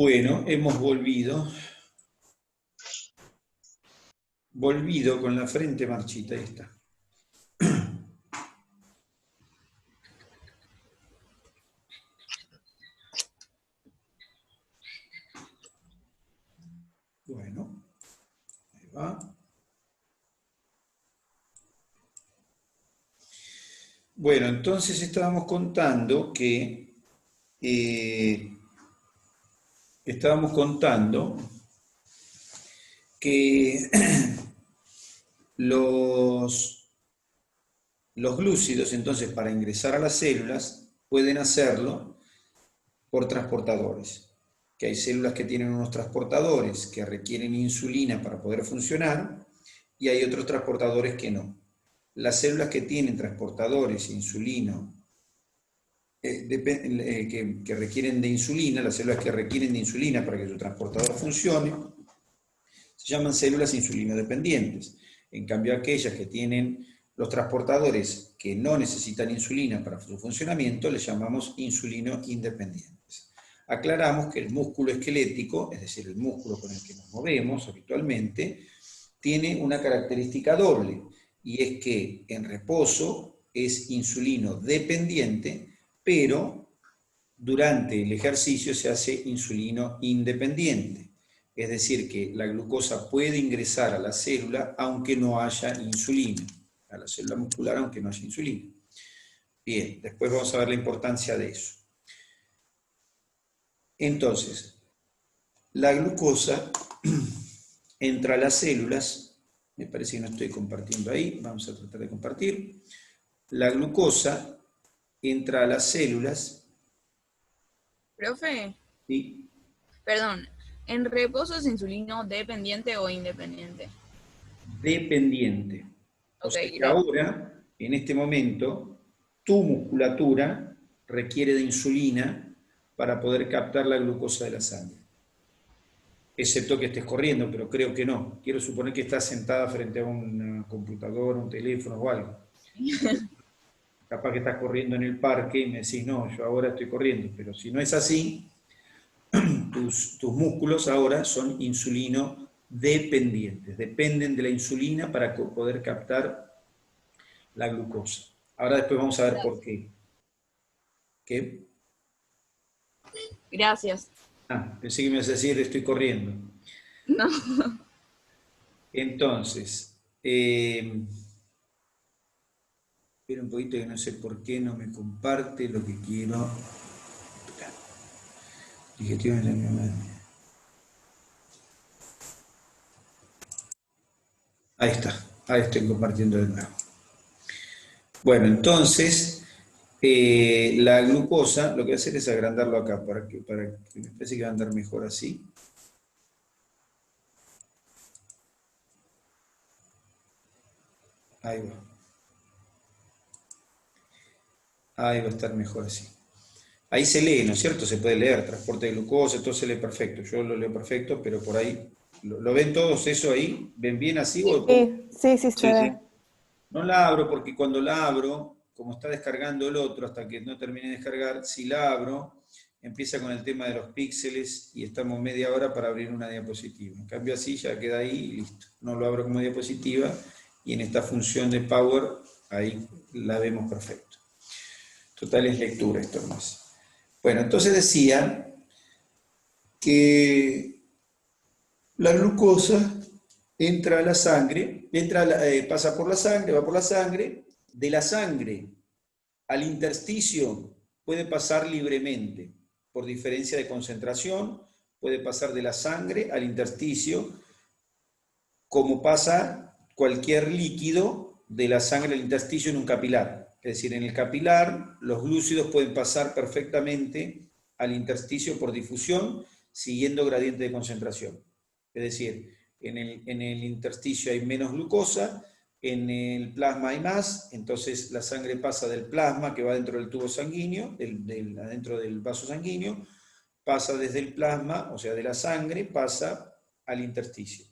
Bueno, hemos volvido con la frente marchita, ahí está. Bueno, ahí va. Bueno, entonces estábamos contando que los glúcidos, entonces, para ingresar a las células, pueden hacerlo por transportadores. Que hay células que tienen unos transportadores que requieren insulina para poder funcionar y hay otros transportadores que no. Las células que tienen transportadores insulino que requieren de insulina, las células que requieren de insulina para que su transportador funcione, se llaman células insulinodependientes. En cambio, aquellas que tienen los transportadores que no necesitan insulina para su funcionamiento, les llamamos insulino independientes. Aclaramos que el músculo esquelético, es decir, el músculo con el que nos movemos habitualmente, tiene una característica doble, y es que en reposo es insulino dependiente, pero durante el ejercicio se hace insulino independiente. Es decir, que la glucosa puede ingresar a la célula aunque no haya insulina, a la célula muscular aunque no haya insulina. Bien, después vamos a ver la importancia de eso. Entonces, la glucosa entra a las células, me parece que no estoy compartiendo ahí, vamos a tratar de compartir. La glucosa entra a las células. Profe. ¿Sí? Perdón, ¿en reposo es insulino dependiente o independiente? Dependiente. O Ok, sea que gracias. ahora, en este momento, tu musculatura requiere de insulina para poder captar la glucosa de la sangre. Excepto que estés corriendo, pero creo que no. Quiero suponer que estás sentada frente a una computadora, un teléfono o algo. Capaz que estás corriendo en el parque y me decís, no, yo ahora estoy corriendo. Pero si no es así, tus músculos ahora son insulino dependientes. Dependen de la insulina para poder captar la glucosa. Ahora después vamos a ver por qué. ¿Qué? Gracias. Ah, pensé que me ibas a decir estoy corriendo. No. Entonces, espera un poquito que no sé por qué no me comparte lo que quiero. Digestión en la misma. Ahí está, ahí estoy compartiendo de nuevo. Bueno, entonces, la glucosa, lo que voy a hacer es agrandarlo acá, para que me parece que va a andar mejor así. Ahí va. Ahí va a estar mejor así. Ahí se lee, ¿no es cierto? Se puede leer, transporte de glucosa, todo se lee perfecto. Yo lo leo perfecto, pero por ahí, ¿lo ven todos eso ahí? ¿Ven bien así? Sí, sí se ve. No la abro porque cuando la abro, como está descargando el otro, hasta que no termine de descargar, si la abro, empieza con el tema de los píxeles y estamos media hora para abrir una diapositiva. En cambio así ya queda ahí y listo. No lo abro como diapositiva y en esta función de Power, ahí la vemos perfecto. Total es lectura esto más. Bueno, entonces decía que la glucosa entra a la sangre, pasa por la sangre, va por la sangre, de la sangre al intersticio puede pasar libremente, por diferencia de concentración, puede pasar de la sangre al intersticio, como pasa cualquier líquido de la sangre al intersticio en un capilar. Es decir, en el capilar los glúcidos pueden pasar perfectamente al intersticio por difusión, siguiendo gradiente de concentración. Es decir, en el intersticio hay menos glucosa, en el plasma hay más, entonces la sangre pasa del plasma que va dentro del tubo sanguíneo, adentro del vaso sanguíneo, pasa desde el plasma, o sea, de la sangre, pasa al intersticio,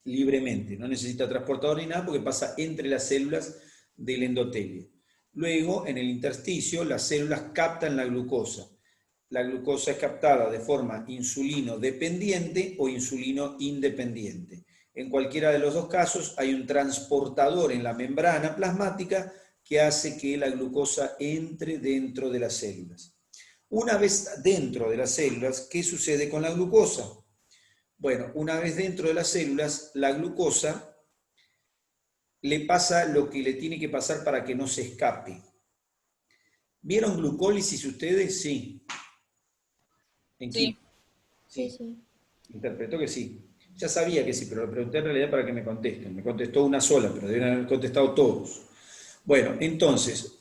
libremente. No necesita transportador ni nada porque pasa entre las células del endotelio. Luego, en el intersticio, las células captan la glucosa la glucosa es captada de forma insulino dependiente o insulino independiente. En cualquiera de los dos casos hay un transportador en la membrana plasmática que hace que la glucosa entre dentro de las células. Una vez dentro de las células, ¿qué sucede con la glucosa? Bueno, una vez dentro de las células, la glucosa le pasa lo que le tiene que pasar para que no se escape. ¿Vieron glucólisis ustedes? Sí. ¿En Sí. Sí, sí. Interpretó que sí. Ya sabía que sí, pero lo pregunté en realidad para que me contesten. Me contestó una sola, pero deben haber contestado todos. Bueno, entonces,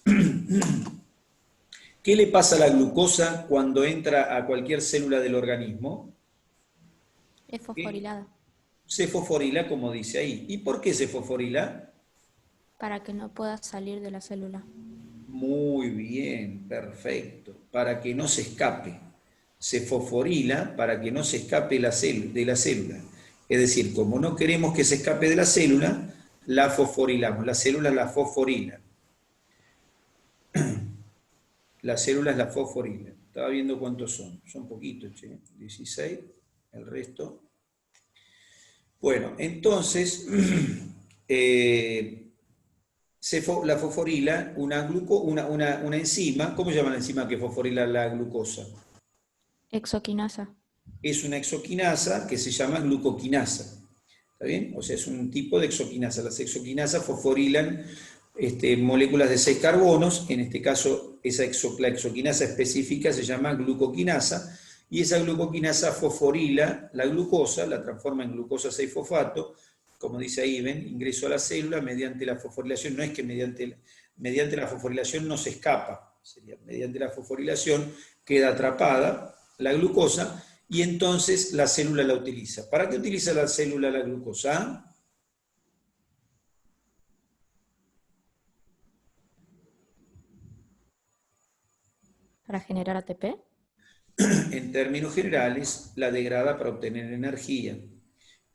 ¿qué le pasa a la glucosa cuando entra a cualquier célula del organismo? Es fosforilada. Se fosforila, como dice ahí. ¿Y por qué se fosforila? Para que no pueda salir de la célula. Muy bien, perfecto. Para que no se escape. Se fosforila para que no se escape de la célula. Es decir, como no queremos que se escape de la célula, la fosforilamos. Las células la fosforilan. Las células la fosforilan. Estaba viendo cuántos son. Son poquitos, che. 16, el resto. Bueno, entonces, la fosforila una enzima. ¿Cómo se llama la enzima que fosforila la glucosa? Exoquinasa. Es una exoquinasa que se llama glucoquinasa. ¿Está bien? O sea, es un tipo de exoquinasa. Las exoquinasas fosforilan moléculas de 6 carbonos. En este caso, la exoquinasa específica se llama glucoquinasa. Y esa glucoquinasa fosforila la glucosa, la transforma en glucosa 6-fosfato. Como dice ahí, ven, ingreso a la célula mediante la fosforilación. No es que mediante la fosforilación no se escapa. Sería mediante la fosforilación queda atrapada la glucosa y entonces la célula la utiliza. ¿Para qué utiliza la célula la glucosa? Para generar ATP. En términos generales, la degrada para obtener energía.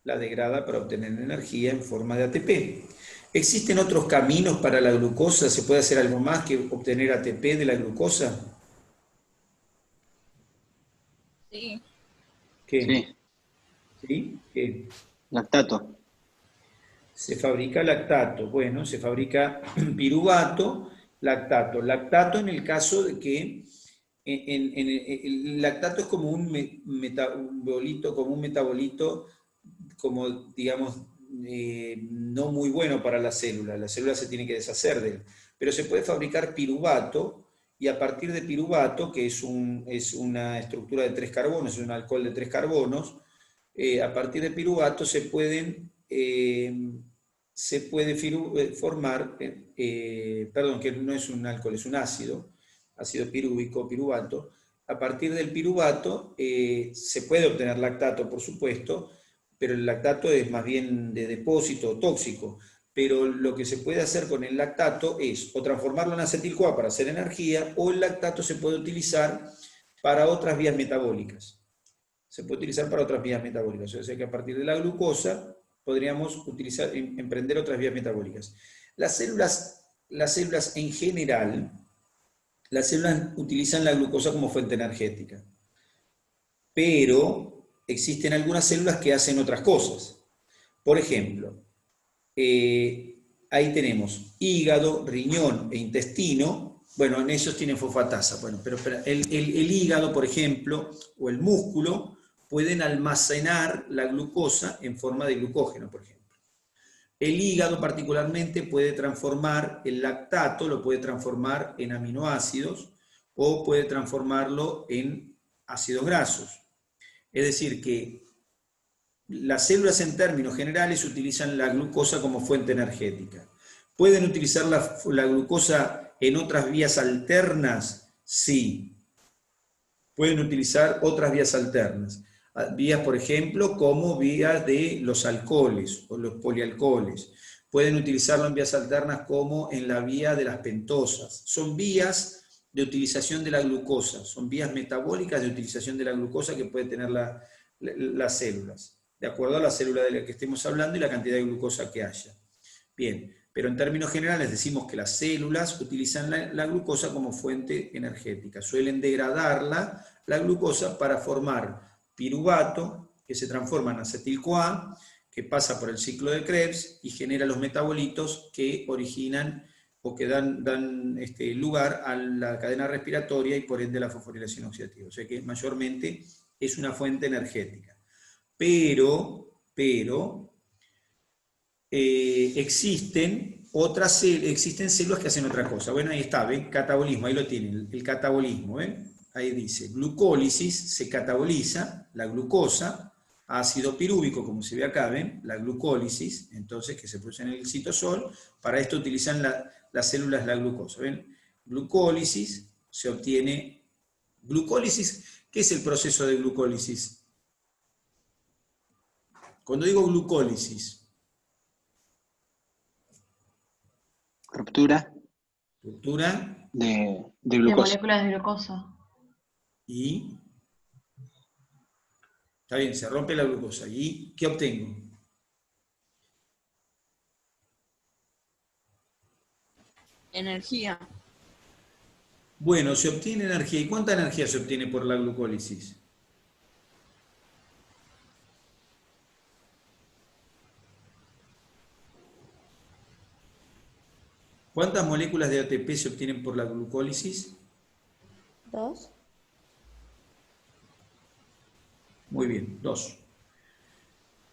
La degrada para obtener energía en forma de ATP. ¿Existen otros caminos para la glucosa? ¿Se puede hacer algo más que obtener ATP de la glucosa? Sí. ¿Qué? Sí, ¿Sí? ¿Qué? lactato. Se fabrica lactato. Bueno, se fabrica piruvato, lactato. Lactato en el caso de que el lactato es como un metabolito, como digamos, no muy bueno para la célula se tiene que deshacer de él, pero se puede fabricar piruvato, y a partir de piruvato, que es una estructura de 3 carbonos, es un alcohol de 3 carbonos, a partir de piruvato se puede formar, perdón, que no es un alcohol, es un ácido pirúvico, piruvato. A partir del piruvato se puede obtener lactato, por supuesto, pero el lactato es más bien de depósito tóxico. Pero lo que se puede hacer con el lactato es o transformarlo en acetil-CoA para hacer energía, o el lactato se puede utilizar para otras vías metabólicas. Se puede utilizar para otras vías metabólicas. O sea que a partir de la glucosa podríamos emprender otras vías metabólicas. Las células en general, las células utilizan la glucosa como fuente energética, pero existen algunas células que hacen otras cosas. Por ejemplo, ahí tenemos hígado, riñón e intestino. Bueno, en esos tienen fosfatasa. Bueno, pero el hígado, por ejemplo, o el músculo, pueden almacenar la glucosa en forma de glucógeno, por ejemplo. El hígado particularmente puede transformar el lactato, lo puede transformar en aminoácidos o puede transformarlo en ácidos grasos. Es decir, que las células en términos generales utilizan la glucosa como fuente energética. ¿Pueden utilizar la glucosa en otras vías alternas? Sí. Pueden utilizar otras vías alternas. Vías, por ejemplo, como vías de los alcoholes o los polialcoholes. Pueden utilizarlo en vías alternas como en la vía de las pentosas. Son vías de utilización de la glucosa, son vías metabólicas de utilización de la glucosa que pueden tener las células, de acuerdo a la célula de la que estemos hablando y la cantidad de glucosa que haya. Bien, pero en términos generales decimos que las células utilizan la glucosa como fuente energética. Suelen degradarla, la glucosa, para formar piruvato, que se transforma en acetil-CoA, que pasa por el ciclo de Krebs y genera los metabolitos que originan o que dan lugar a la cadena respiratoria y por ende la fosforilación oxidativa. O sea que mayormente es una fuente energética. Pero existen células que hacen otra cosa. Bueno, ahí está, ¿ven? Catabolismo, ahí lo tienen, el catabolismo, ¿ven? Ahí dice, glucólisis, se cataboliza la glucosa, ácido pirúvico, como se ve acá, ¿ven? La glucólisis, entonces, que se produce en el citosol. Para esto utilizan las células la glucosa, ¿ven? Glucólisis, se obtiene... Glucólisis, ¿qué es el proceso de glucólisis? Cuando digo glucólisis... Ruptura Ruptura de De glucosa. moléculas de glucosa. y... Está bien, se rompe la glucosa. ¿Y qué obtengo? Energía. Bueno, se obtiene energía. ¿Y cuánta energía se obtiene por la glucólisis? ¿Cuántas moléculas de ATP se obtienen por la glucólisis? 2. Muy bien, 2.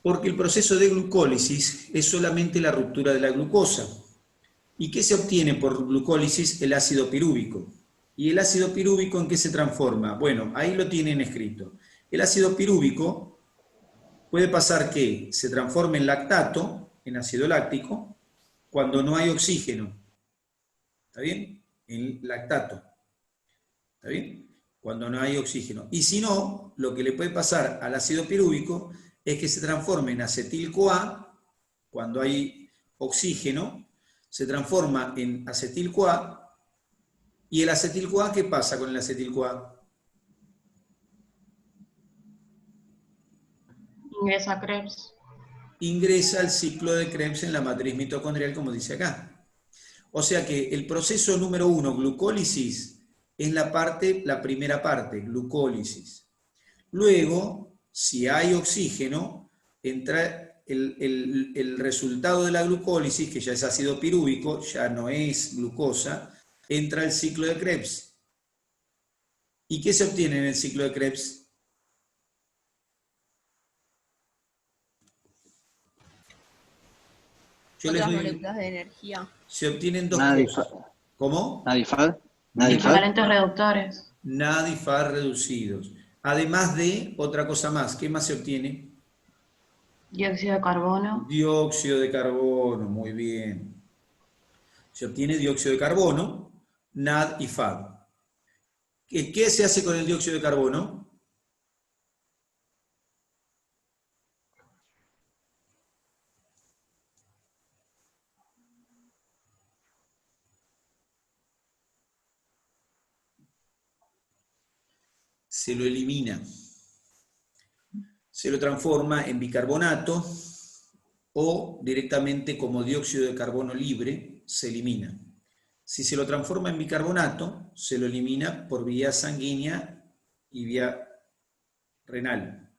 Porque el proceso de glucólisis es solamente la ruptura de la glucosa. ¿Y qué se obtiene por glucólisis? El ácido pirúvico. ¿Y el ácido pirúvico en qué se transforma? Bueno, ahí lo tienen escrito. El ácido pirúvico puede pasar que se transforme en lactato, en ácido láctico, cuando no hay oxígeno. ¿Está bien? En lactato. ¿Está bien? Cuando no hay oxígeno. Y si no, lo que le puede pasar al ácido pirúvico es que se transforme en acetil-CoA, cuando hay oxígeno, se transforma en acetil-CoA, y el acetil-CoA, ¿qué pasa con el acetil-CoA? Ingresa a Krebs. Ingresa al ciclo de Krebs en la matriz mitocondrial, como dice acá. O sea que el proceso número 1, glucólisis, es la primera parte, glucólisis. Luego, si hay oxígeno, entra el resultado de la glucólisis, que ya es ácido pirúvico, ya no es glucosa, entra el ciclo de Krebs. ¿Y qué se obtiene en el ciclo de Krebs? Otras moléculas de energía. Se obtienen dos Nada cosas. ¿Cómo? NADIFAD. Equivalentes reductores. NAD y FAD reducidos. Además de otra cosa más. ¿Qué más se obtiene? Dióxido de carbono. Dióxido de carbono, muy bien. Se obtiene dióxido de carbono, NAD y FAD. ¿Qué se hace con el dióxido de carbono? Se lo elimina. Se lo transforma en bicarbonato o directamente como dióxido de carbono libre, se elimina. Si se lo transforma en bicarbonato, se lo elimina por vía sanguínea y vía renal.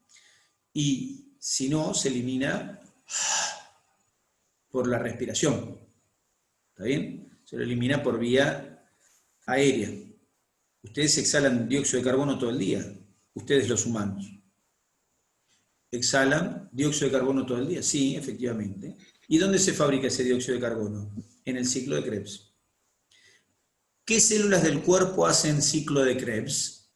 Y si no, se elimina por la respiración. ¿Está bien? Se lo elimina por vía aérea. Ustedes exhalan dióxido de carbono todo el día, ustedes los humanos. ¿Exhalan dióxido de carbono todo el día? Sí, efectivamente. ¿Y dónde se fabrica ese dióxido de carbono? En el ciclo de Krebs. ¿Qué células del cuerpo hacen ciclo de Krebs?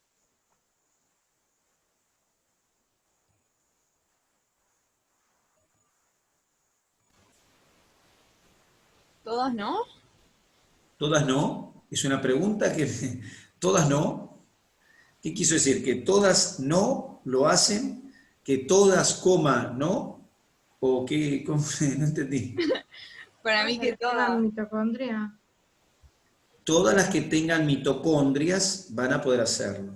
¿Todas no? ¿Todas no? Es una pregunta que... ¿Todas no? ¿Qué quiso decir? ¿Que todas no lo hacen? ¿Que todas coman no? ¿O qué? ¿Cómo? No entendí. Para mí que todas. mitocondria. Todas las que tengan mitocondrias van a poder hacerlo.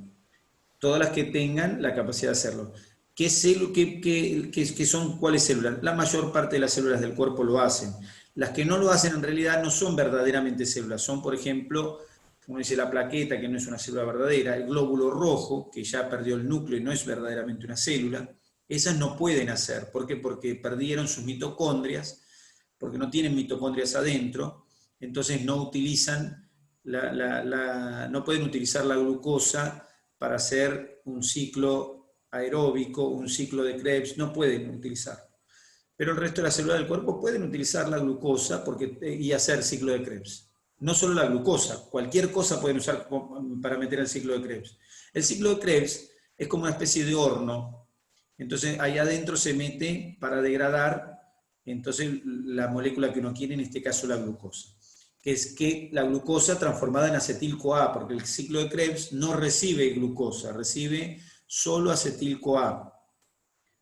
Todas las que tengan la capacidad de hacerlo. ¿Qué son cuáles células? La mayor parte de las células del cuerpo lo hacen. Las que no lo hacen en realidad no son verdaderamente células, son, por ejemplo, como dice la plaqueta, que no es una célula verdadera, el glóbulo rojo, que ya perdió el núcleo y no es verdaderamente una célula. Esas no pueden hacer. ¿Por qué? Porque perdieron sus mitocondrias, porque no tienen mitocondrias adentro, entonces no utilizan no pueden utilizar la glucosa para hacer un ciclo aeróbico, un ciclo de Krebs, no pueden utilizarlo. Pero el resto de las células del cuerpo pueden utilizar la glucosa y hacer ciclo de Krebs. No solo la glucosa, cualquier cosa pueden usar para meter el ciclo de Krebs. El ciclo de Krebs es como una especie de horno, entonces ahí adentro se mete para degradar entonces la molécula que uno quiere, en este caso la glucosa, que es que la glucosa transformada en acetil-CoA, porque el ciclo de Krebs no recibe glucosa, recibe solo acetil-CoA.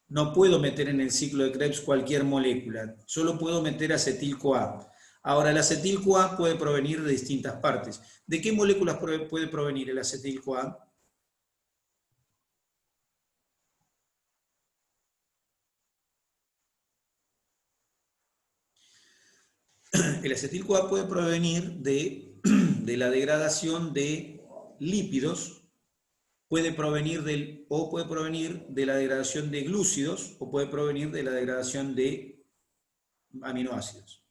No puedo meter en el ciclo de Krebs cualquier molécula, solo puedo meter acetil-CoA. Ahora, el acetil-CoA puede provenir de distintas partes. ¿De qué moléculas puede provenir el acetil-CoA? El acetil-CoA puede provenir de la degradación de lípidos, puede provenir de la degradación de glúcidos, o puede provenir de la degradación de aminoácidos.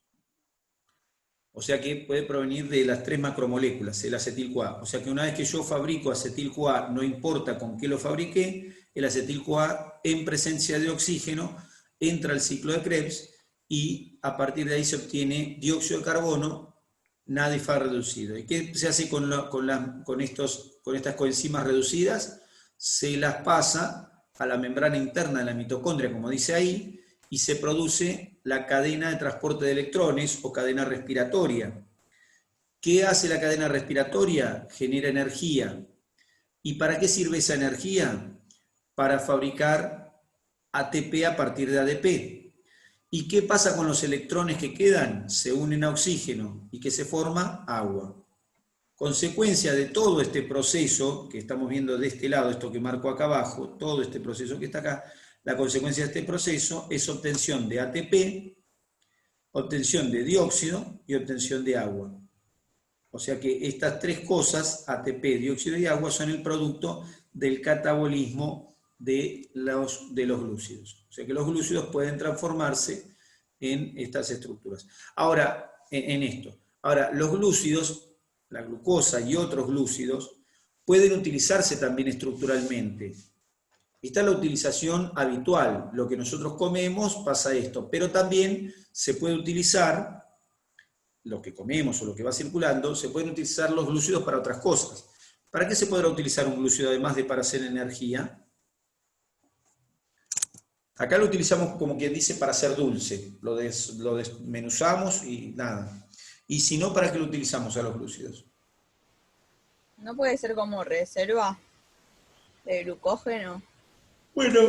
O sea que puede provenir de las 3 macromoléculas, el acetil-CoA. O sea que una vez que yo fabrico acetil-CoA, no importa con qué lo fabriqué, el acetil-CoA en presencia de oxígeno entra al ciclo de Krebs y a partir de ahí se obtiene dióxido de carbono, NADPH reducido. ¿Y qué se hace con estas coenzimas reducidas? Se las pasa a la membrana interna de la mitocondria, como dice ahí, y se produce la cadena de transporte de electrones o cadena respiratoria. ¿Qué hace la cadena respiratoria? Genera energía. ¿Y para qué sirve esa energía? Para fabricar ATP a partir de ADP. ¿Y qué pasa con los electrones que quedan? Se unen a oxígeno y que se forma agua. Consecuencia de todo este proceso que estamos viendo de este lado, esto que marco acá abajo, todo este proceso que está acá, la consecuencia de este proceso es obtención de ATP, obtención de dióxido y obtención de agua. O sea que estas 3 cosas, ATP, dióxido y agua, son el producto del catabolismo de los glúcidos. O sea que los glúcidos pueden transformarse en estas estructuras. Ahora, en esto. Ahora, los glúcidos, la glucosa y otros glúcidos, pueden utilizarse también estructuralmente. Esta es la utilización habitual. Lo que nosotros comemos pasa esto, pero también se puede utilizar, lo que comemos o lo que va circulando, se pueden utilizar los glúcidos para otras cosas. ¿Para qué se podrá utilizar un glúcido además de para hacer energía? Acá lo utilizamos como quien dice para hacer dulce, lo desmenuzamos y nada. Y si no, ¿para qué lo utilizamos a los glúcidos? ¿No puede ser como reserva de glucógeno? Bueno,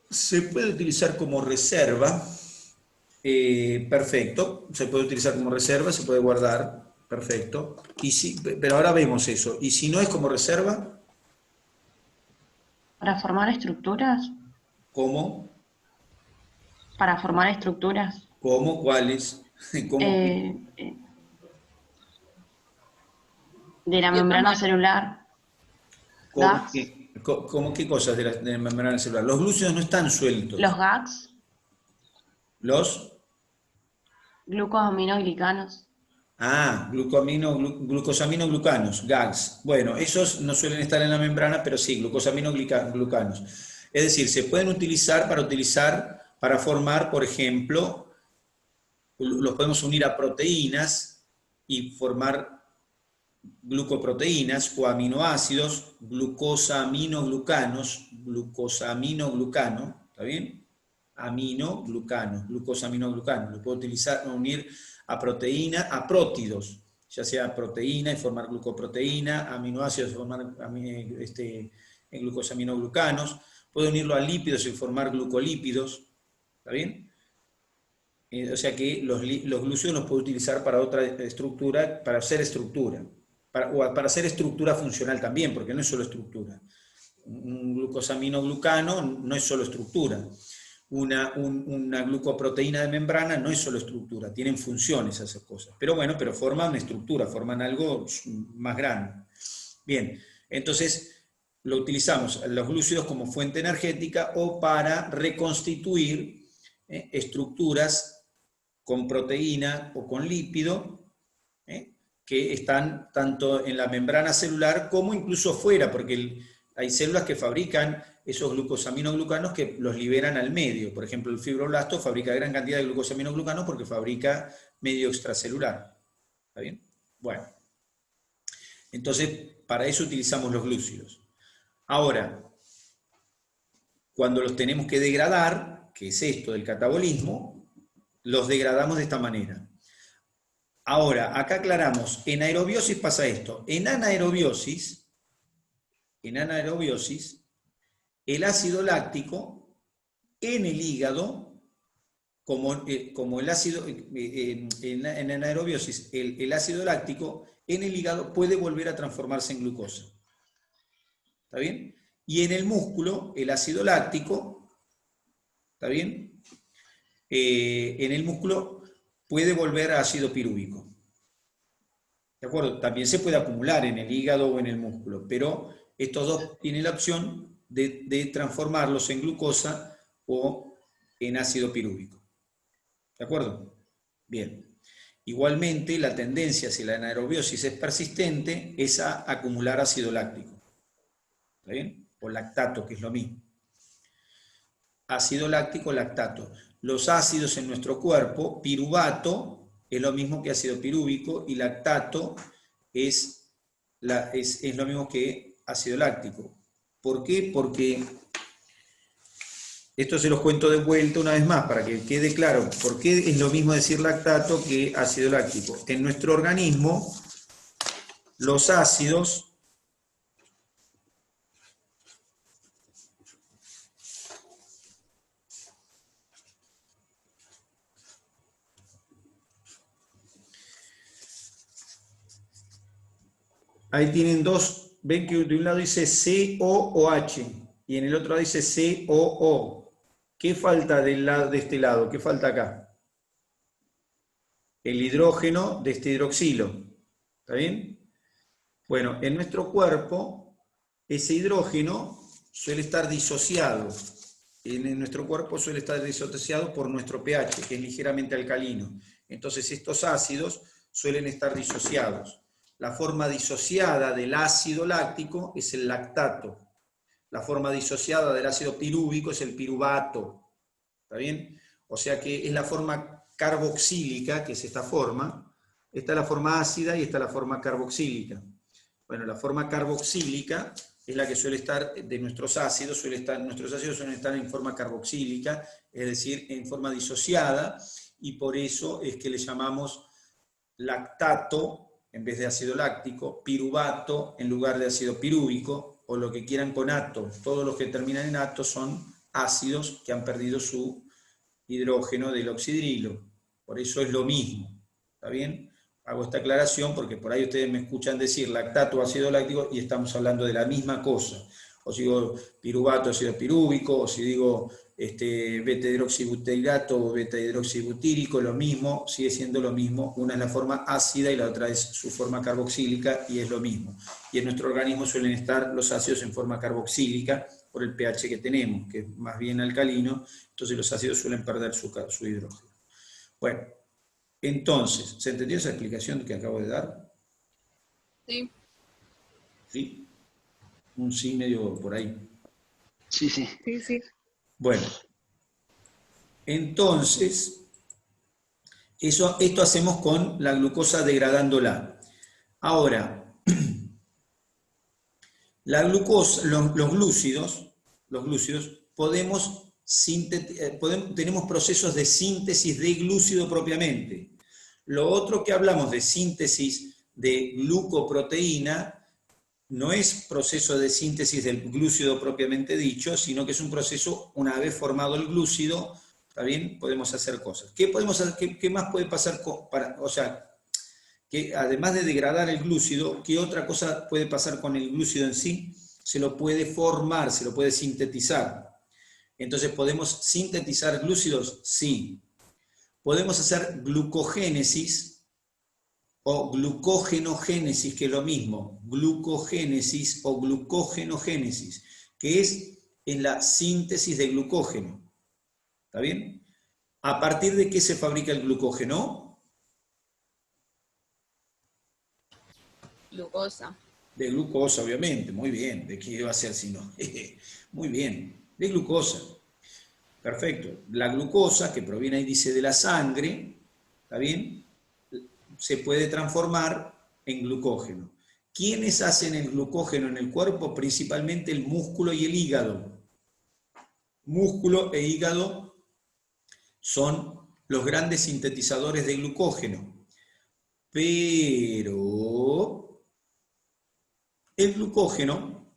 se puede utilizar como reserva, perfecto, se puede utilizar como reserva, se puede guardar, perfecto. Pero ahora vemos eso. ¿Y si no es como reserva? ¿Para formar estructuras? ¿Cómo? Para formar estructuras. ¿Cómo? ¿Cuáles? ¿Cómo? De la membrana celular. GAGs. ¿Cómo qué cosas de la membrana celular? Los glúcidos no están sueltos. Los GAGs. ¿Los? Glucosaminoglicanos. Glucosaminoglucanos, GAGs. Bueno, esos no suelen estar en la membrana, pero sí, glucosaminoglucanos. Es decir, se pueden utilizar para formar, por ejemplo, los podemos unir a proteínas y formar glucoproteínas o aminoácidos, glucosaminoglucano, ¿está bien? Aminoglucano, glucosaminoglucano. Lo puedo unir a proteína, a prótidos, ya sea proteína y formar glucoproteína, aminoácidos y formar glucosaminoglucanos. Puedo unirlo a lípidos y formar glucolípidos, ¿está bien? O sea que los glúcidos los puedo utilizar para otra estructura, para hacer estructura. Para hacer estructura funcional también, porque no es solo estructura. Un glucosaminoglucano no es solo estructura. una glucoproteína de membrana no es solo estructura, tienen funciones esas cosas. Pero bueno, pero forman estructura, forman algo más grande. Bien, entonces lo utilizamos los glúcidos como fuente energética o para reconstituir estructuras con proteína o con lípido que están tanto en la membrana celular como incluso fuera, porque hay células que fabrican esos glucosaminoglucanos que los liberan al medio. Por ejemplo, el fibroblasto fabrica gran cantidad de glucosaminoglucanos porque fabrica medio extracelular. ¿Está bien? Bueno. Entonces, para eso utilizamos los glúcidos. Ahora, cuando los tenemos que degradar, que es esto del catabolismo, los degradamos de esta manera. Ahora, acá aclaramos, en aerobiosis pasa esto. En anaerobiosis, el ácido láctico en el hígado, como el ácido, en anaerobiosis, el ácido láctico en el hígado puede volver a transformarse en glucosa. ¿Está bien? Y en el músculo, el ácido láctico, ¿está bien? En el músculo puede volver a ácido pirúvico. ¿De acuerdo? También se puede acumular en el hígado o en el músculo, pero estos dos tienen la opción de transformarlos en glucosa o en ácido pirúvico. ¿De acuerdo? Bien. Igualmente, la tendencia, si la anaerobiosis es persistente, es a acumular ácido láctico. ¿Está bien? O lactato, que es lo mismo. Ácido láctico, lactato. Los ácidos en nuestro cuerpo, piruvato es lo mismo que ácido pirúvico y lactato es lo mismo que ácido láctico. ¿Por qué? Porque esto se los cuento de vuelta una vez más para que quede claro. ¿Por qué es lo mismo decir lactato que ácido láctico? En nuestro organismo, los ácidos ahí tienen dos, ven que de un lado dice COOH y en el otro lado dice COO. ¿Qué falta de este lado? ¿Qué falta acá? El hidrógeno de este hidroxilo. ¿Está bien? Bueno, en nuestro cuerpo ese hidrógeno suele estar disociado. En nuestro cuerpo suele estar disociado por nuestro pH, que es ligeramente alcalino. Entonces estos ácidos suelen estar disociados. La forma disociada del ácido láctico es el lactato. La forma disociada del ácido pirúvico es el piruvato. ¿Está bien? O sea que es la forma carboxílica, que es esta forma. Esta es la forma ácida y esta es la forma carboxílica. Bueno, la forma carboxílica es la que suele estar de nuestros ácidos. Nuestros ácidos suelen estar en forma carboxílica, es decir, en forma disociada, y por eso es que le llamamos lactato en vez de ácido láctico, piruvato en lugar de ácido pirúvico, o lo que quieran con ato. Todos los que terminan en ato son ácidos que han perdido su hidrógeno del oxidrilo. Por eso es lo mismo. ¿Está bien? Hago esta aclaración porque por ahí ustedes me escuchan decir lactato o ácido láctico y estamos hablando de la misma cosa. O si digo piruvato, ácido pirúvico, o si digo beta-hidroxibutirato o beta-hidroxibutírico, lo mismo, sigue siendo lo mismo. Una es la forma ácida y la otra es su forma carboxílica y es lo mismo. Y en nuestro organismo suelen estar los ácidos en forma carboxílica por el pH que tenemos, que es más bien alcalino, entonces los ácidos suelen perder su hidrógeno. Bueno, entonces, ¿se entendió esa explicación que acabo de dar? Sí. ¿Sí? Un sí medio por ahí. Sí, sí. Sí, sí. Bueno, entonces, esto hacemos con la glucosa degradándola. Ahora, la glucosa, los glúcidos, tenemos procesos de síntesis de glúcido propiamente. Lo otro que hablamos de síntesis de glucoproteína no es proceso de síntesis del glúcido propiamente dicho, sino que es un proceso, una vez formado el glúcido, ¿está bien? Podemos hacer cosas. ¿Qué podemos hacer? ¿Qué más puede pasar o sea, que además de degradar el glúcido, qué otra cosa puede pasar con el glúcido en sí? Se lo puede formar, se lo puede sintetizar. Entonces, ¿podemos sintetizar glúcidos? Sí. Podemos hacer glucogénesis o glucógenogénesis, que es lo mismo, glucogénesis o glucógenogénesis, que es en la síntesis de glucógeno. ¿Está bien? ¿A partir de qué se fabrica el glucógeno? Glucosa. De glucosa, obviamente. Muy bien. ¿De qué va a ser si no? Muy bien. De glucosa. Perfecto. La glucosa, que proviene, ahí dice, de la sangre, ¿está bien? Se puede transformar en glucógeno. ¿Quiénes hacen el glucógeno en el cuerpo? Principalmente el músculo y el hígado. Músculo e hígado son los grandes sintetizadores de glucógeno. Pero el glucógeno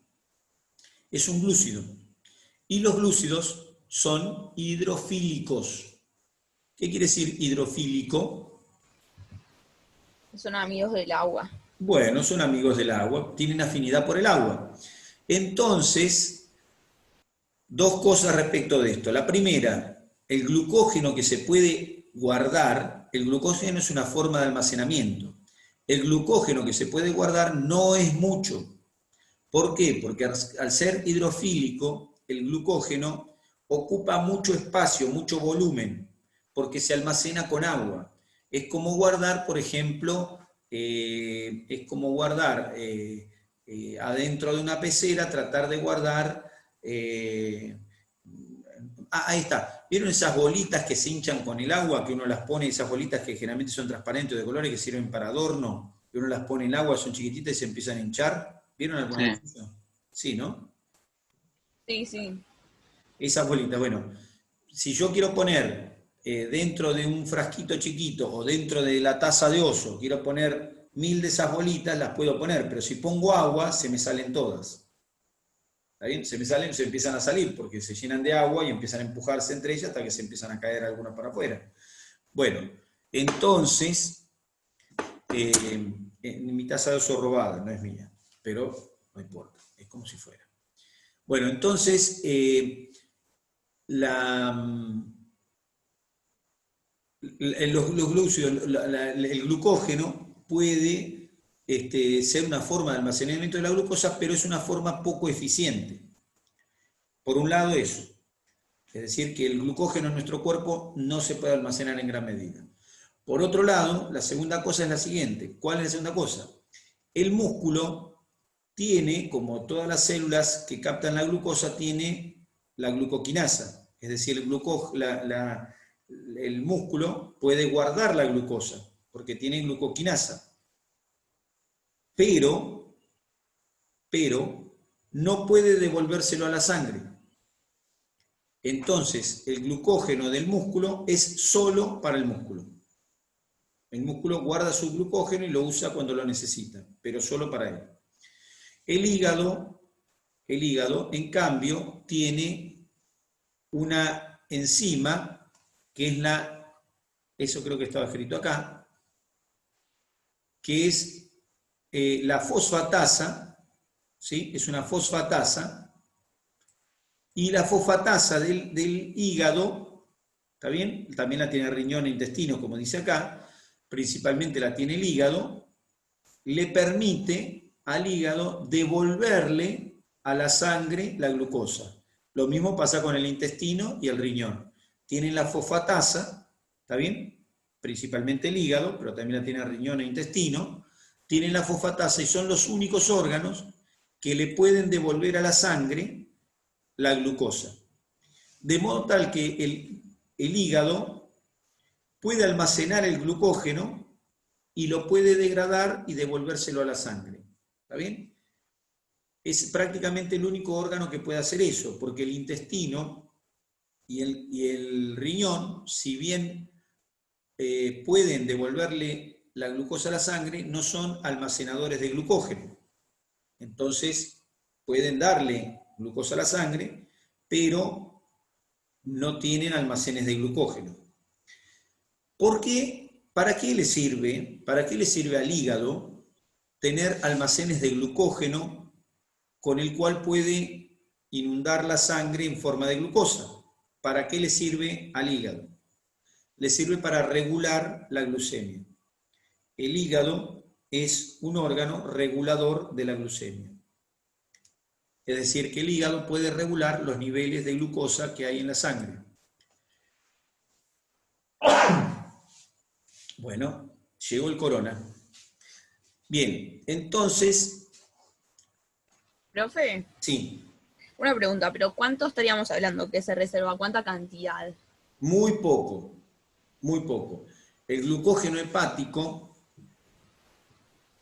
es un glúcido. Y los glúcidos son hidrofílicos. ¿Qué quiere decir hidrofílico? Son amigos del agua. Bueno, son amigos del agua, tienen afinidad por el agua. Entonces, dos cosas respecto de esto. La primera, el glucógeno que se puede guardar, el glucógeno es una forma de almacenamiento. El glucógeno que se puede guardar no es mucho. ¿Por qué? Porque al ser hidrofílico, el glucógeno ocupa mucho espacio, mucho volumen, porque se almacena con agua. Es como guardar, por ejemplo, adentro de una pecera, tratar de guardar... ahí está. ¿Vieron esas bolitas que se hinchan con el agua, que uno las pone, esas bolitas que generalmente son transparentes de colores, que sirven para adorno, que uno las pone en el agua, son chiquititas y se empiezan a hinchar? ¿Vieron alguna vez eso? Sí, ¿no? Sí, sí. Esas bolitas, bueno, si yo quiero poner dentro de un frasquito chiquito o dentro de la taza de oso, quiero poner 1000 de esas bolitas, las puedo poner, pero si pongo agua, se me salen todas. ¿Está bien? Se empiezan a salir porque se llenan de agua y empiezan a empujarse entre ellas hasta que se empiezan a caer algunas para afuera. Bueno, entonces, en mi taza de oso robada, no es mía, pero no importa, es como si fuera. Bueno, entonces, los glúcidos, el glucógeno puede ser una forma de almacenamiento de la glucosa, pero es una forma poco eficiente. Por un lado eso, es decir, que el glucógeno en nuestro cuerpo no se puede almacenar en gran medida. Por otro lado, la segunda cosa es la siguiente. ¿Cuál es la segunda cosa? El músculo tiene, como todas las células que captan la glucosa, tiene la glucoquinasa, es decir, el músculo puede guardar la glucosa, porque tiene glucoquinasa, pero no puede devolvérselo a la sangre. Entonces, el glucógeno del músculo es solo para el músculo. El músculo guarda su glucógeno y lo usa cuando lo necesita, pero solo para él. El hígado, en cambio, tiene una enzima que es eso creo que estaba escrito acá, que es la fosfatasa, ¿sí? Es una fosfatasa, y la fosfatasa del hígado, ¿está bien? También la tiene el riñón e intestino, como dice acá, principalmente la tiene el hígado, le permite al hígado devolverle a la sangre la glucosa. Lo mismo pasa con el intestino y el riñón. Tienen la fosfatasa, ¿está bien? Principalmente el hígado, pero también la tiene el riñón e intestino. Tienen la fosfatasa y son los únicos órganos que le pueden devolver a la sangre la glucosa. De modo tal que el hígado puede almacenar el glucógeno y lo puede degradar y devolvérselo a la sangre. ¿Está bien? Es prácticamente el único órgano que puede hacer eso, porque el intestino y el riñón, si bien pueden devolverle la glucosa a la sangre, no son almacenadores de glucógeno. Entonces, pueden darle glucosa a la sangre, pero no tienen almacenes de glucógeno. ¿Por qué? ¿Para qué le sirve? ¿Para qué le sirve al hígado tener almacenes de glucógeno con el cual puede inundar la sangre en forma de glucosa. ¿Para qué le sirve al hígado? Le sirve para regular la glucemia. El hígado es un órgano regulador de la glucemia. Es decir, que el hígado puede regular los niveles de glucosa que hay en la sangre. Bueno, llegó el corona. Bien, entonces, Profe, sí, una pregunta, pero ¿cuánto estaríamos hablando que se reserva? ¿Cuánta cantidad? muy poco, muy poco. El glucógeno hepático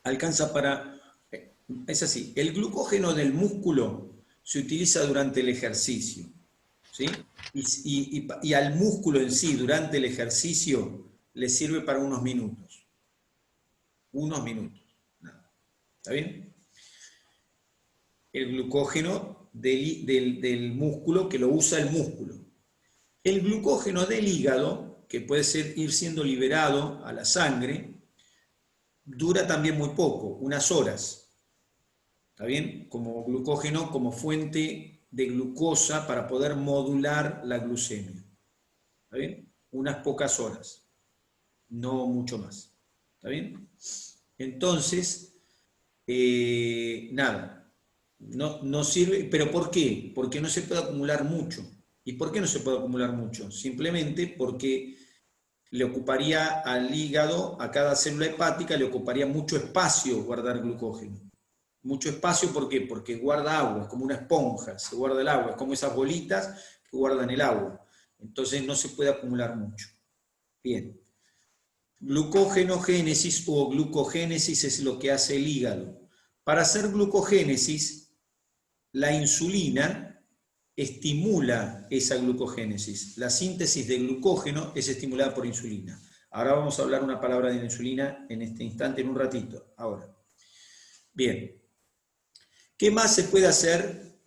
alcanza para... Es así, el glucógeno del músculo se utiliza durante el ejercicio, ¿sí? Y al músculo en sí, durante el ejercicio, le sirve para unos minutos. Unos minutos. Nada. ¿Está bien? El glucógeno del músculo, que lo usa el músculo. El glucógeno del hígado, que puede ir siendo liberado a la sangre, dura también muy poco, unas horas. ¿Está bien? Como glucógeno, como fuente de glucosa para poder modular la glucemia. ¿Está bien? Unas pocas horas, no mucho más. ¿Está bien? Entonces, nada, no sirve. ¿Pero por qué? Porque no se puede acumular mucho. ¿Y por qué no se puede acumular mucho? Simplemente porque le ocuparía al hígado, a cada célula hepática, le ocuparía mucho espacio guardar glucógeno. Mucho espacio, ¿por qué? Porque guarda agua, es como una esponja, se guarda el agua, es como esas bolitas que guardan el agua. Entonces no se puede acumular mucho. Bien. Glucogenogénesis o glucogénesis es lo que hace el hígado. Para hacer glucogénesis, la insulina estimula esa glucogénesis. La síntesis de glucógeno es estimulada por insulina. Ahora vamos a hablar una palabra de la insulina en este instante, en un ratito. Ahora. Bien. ¿Qué más se puede hacer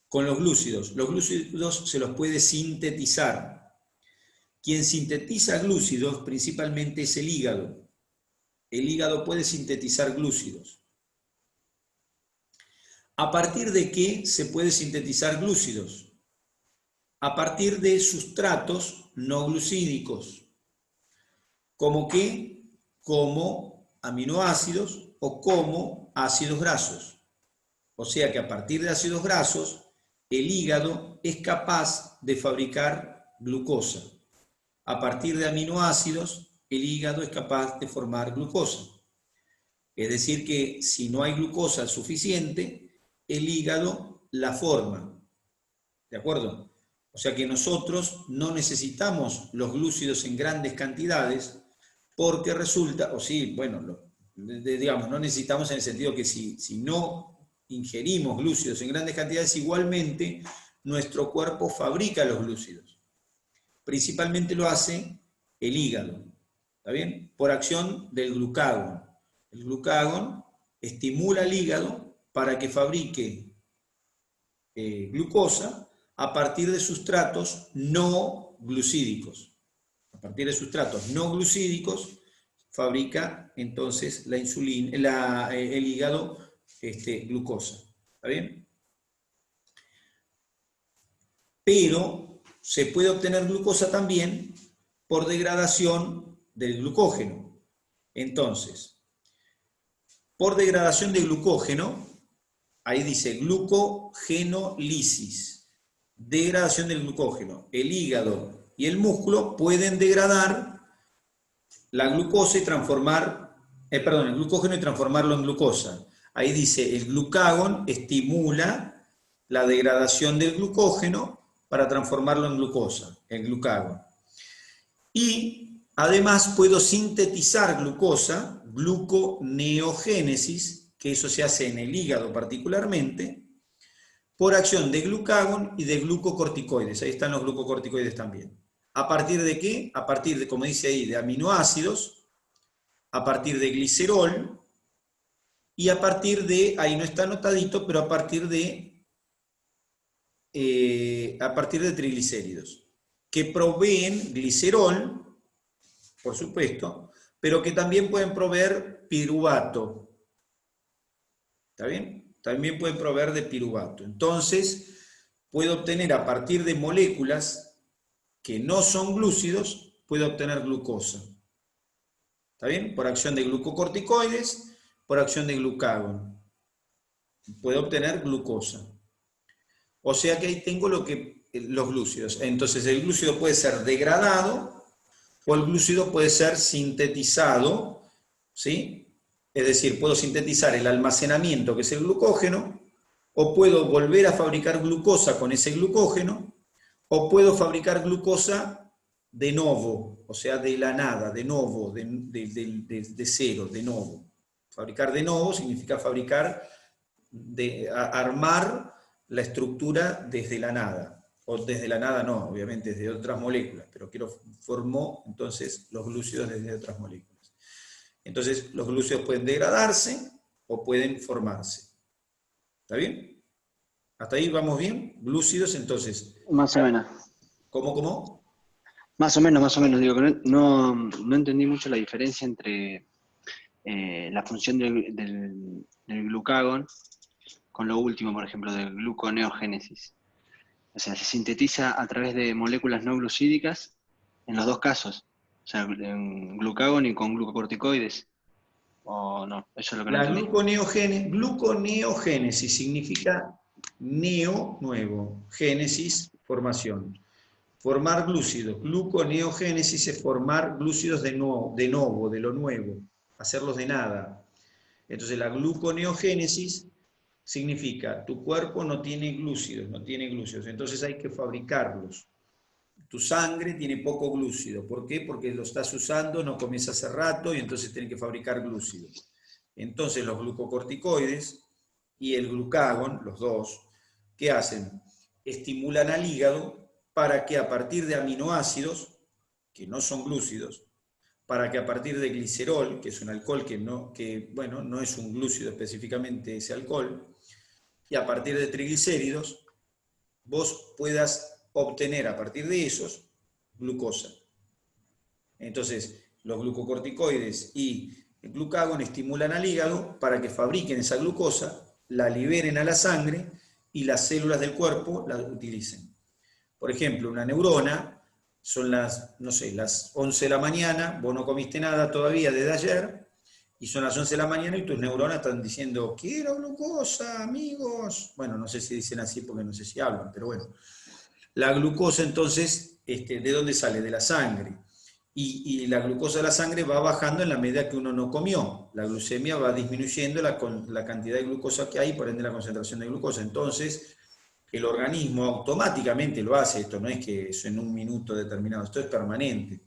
con los glúcidos? Los glúcidos se los puede sintetizar. Quien sintetiza glúcidos principalmente es el hígado. El hígado puede sintetizar glúcidos. ¿A partir de qué se puede sintetizar glúcidos? A partir de sustratos no glucídicos. ¿Cómo qué? Como aminoácidos o como ácidos grasos. O sea que a partir de ácidos grasos, el hígado es capaz de fabricar glucosa. A partir de aminoácidos, el hígado es capaz de formar glucosa. Es decir que si no hay glucosa suficiente, el hígado la forma. ¿De acuerdo? O sea que nosotros no necesitamos los glúcidos en grandes cantidades porque resulta, o sí, bueno, digamos, no necesitamos en el sentido que si no ingerimos glúcidos en grandes cantidades, igualmente nuestro cuerpo fabrica los glúcidos. Principalmente lo hace el hígado, ¿está bien? Por acción del glucagón. El glucagón estimula al hígado para que fabrique glucosa a partir de sustratos no glucídicos. A partir de sustratos no glucídicos fabrica entonces la insulina, el hígado glucosa. ¿Está bien? Pero se puede obtener glucosa también por degradación del glucógeno. Entonces, por degradación de glucógeno, ahí dice glucogenólisis, degradación del glucógeno. El hígado y el músculo pueden degradar la glucosa y transformar, el glucógeno y transformarlo en glucosa. Ahí dice, el glucagón estimula la degradación del glucógeno para transformarlo en glucosa, el glucagón. Y además puedo sintetizar glucosa, gluconeogénesis, que eso se hace en el hígado particularmente, por acción de glucagón y de glucocorticoides. Ahí están los glucocorticoides también. ¿A partir de qué? A partir de, como dice ahí, de aminoácidos, a partir de glicerol, y a partir de, ahí no está anotadito, pero a partir de triglicéridos, que proveen glicerol, por supuesto, pero que también pueden proveer piruvato. ¿Está bien? También pueden proveer de piruvato. Entonces, puede obtener a partir de moléculas que no son glúcidos, puede obtener glucosa. ¿Está bien? Por acción de glucocorticoides, por acción de glucagón. Puede obtener glucosa. O sea que ahí tengo los glúcidos. Entonces el glúcido puede ser degradado o el glúcido puede ser sintetizado, ¿sí? Es decir, puedo sintetizar el almacenamiento, que es el glucógeno, o puedo volver a fabricar glucosa con ese glucógeno, o puedo fabricar glucosa de novo, o sea, de la nada, de novo, de cero, de novo. Fabricar de novo significa fabricar, armar la estructura desde la nada. O desde la nada no, obviamente desde otras moléculas, pero formó entonces los glúcidos desde otras moléculas. Entonces los glúcidos pueden degradarse o pueden formarse. ¿Está bien? ¿Hasta ahí vamos bien? Glúcidos, entonces. Más o menos. ¿Cómo? Más o menos. Digo que no entendí mucho la diferencia entre la función del glucagón con lo último, por ejemplo, del gluconeogénesis. O sea, se sintetiza a través de moléculas no glucídicas en los dos casos. O sea, en glucagón y con glucocorticoides. ¿O no? Eso es lo que no La entendí. gluconeogénesis significa neo, nuevo, génesis, formación. Formar glúcidos. Gluconeogénesis es formar glúcidos de novo, de lo nuevo, hacerlos de nada. Entonces la gluconeogénesis significa tu cuerpo no tiene glúcidos, entonces hay que fabricarlos. Tu sangre tiene poco glúcido. ¿Por qué? Porque lo estás usando, no comes hace rato y entonces tienes que fabricar glúcidos. Entonces los glucocorticoides y el glucagón, los dos, ¿qué hacen? Estimulan al hígado para que a partir de aminoácidos, que no son glúcidos, para que a partir de glicerol, que es un alcohol no es un glúcido específicamente ese alcohol, y a partir de triglicéridos, vos puedas obtener a partir de esos glucosa. Entonces, los glucocorticoides y el glucagón estimulan al hígado para que fabriquen esa glucosa, la liberen a la sangre y las células del cuerpo la utilicen. Por ejemplo, una neurona, son las 11 de la mañana, vos no comiste nada todavía desde ayer, y son las 11 de la mañana y tus neuronas están diciendo, quiero glucosa, amigos. Bueno, no sé si dicen así porque no sé si hablan, pero bueno. La glucosa entonces, ¿de dónde sale? De la sangre. Y la glucosa de la sangre va bajando en la medida que uno no comió. La glucemia va disminuyendo la cantidad de glucosa que hay, por ende la concentración de glucosa. Entonces, el organismo automáticamente lo hace. Esto no es que eso en un minuto determinado, esto es permanente.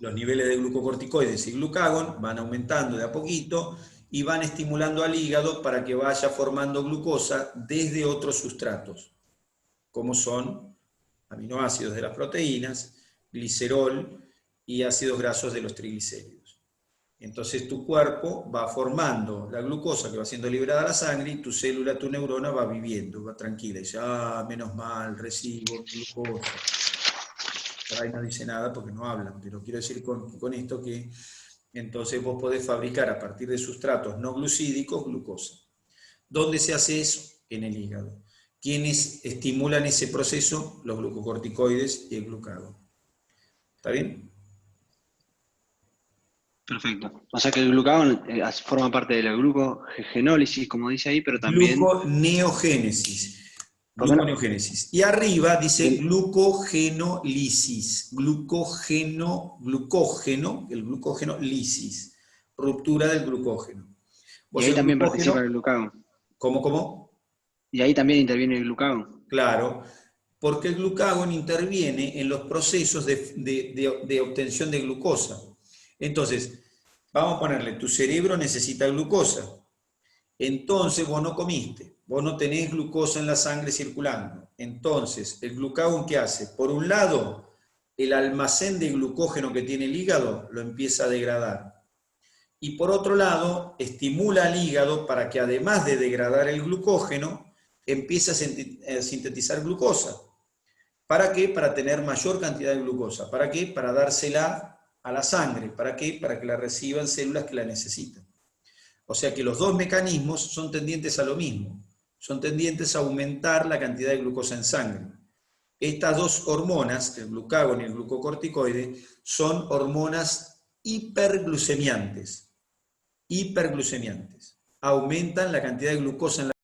Los niveles de glucocorticoides y glucagón van aumentando de a poquito y van estimulando al hígado para que vaya formando glucosa desde otros sustratos, como son aminoácidos de las proteínas, glicerol y ácidos grasos de los triglicéridos. Entonces tu cuerpo va formando la glucosa que va siendo liberada a la sangre y tu célula, tu neurona va viviendo, va tranquila. Y dice, menos mal, recibo glucosa. Por ahí no dice nada porque no hablan, pero quiero decir con esto que entonces vos podés fabricar a partir de sustratos no glucídicos glucosa. ¿Dónde se hace eso? En el hígado. ¿Quiénes estimulan ese proceso? Los glucocorticoides y el glucagón. ¿Está bien? Perfecto. O sea que el glucagón forma parte de la glucogenólisis, como dice ahí, pero también... Gluconeogénesis. Gluconeogénesis. Y arriba dice glucogenolisis. Glucógeno, el glucógeno lisis. Ruptura del glucógeno. Y ahí también participa el glucagón. ¿Cómo? Y ahí también interviene el glucagón. Claro, porque el glucagón interviene en los procesos de obtención de glucosa. Entonces, vamos a ponerle, tu cerebro necesita glucosa. Entonces vos no comiste, vos no tenés glucosa en la sangre circulando. Entonces, ¿el glucagón qué hace? Por un lado, el almacén de glucógeno que tiene el hígado lo empieza a degradar. Y por otro lado, estimula al hígado para que además de degradar el glucógeno, empiece a sintetizar glucosa. ¿Para qué? Para tener mayor cantidad de glucosa. ¿Para qué? Para dársela a la sangre. ¿Para qué? Para que la reciban células que la necesitan. O sea que los dos mecanismos son tendientes a lo mismo. son tendientes a aumentar la cantidad de glucosa en sangre. Estas dos hormonas, el glucagón y el glucocorticoide, son hormonas hiperglucemiantes. Hiperglucemiantes. Aumentan la cantidad de glucosa en la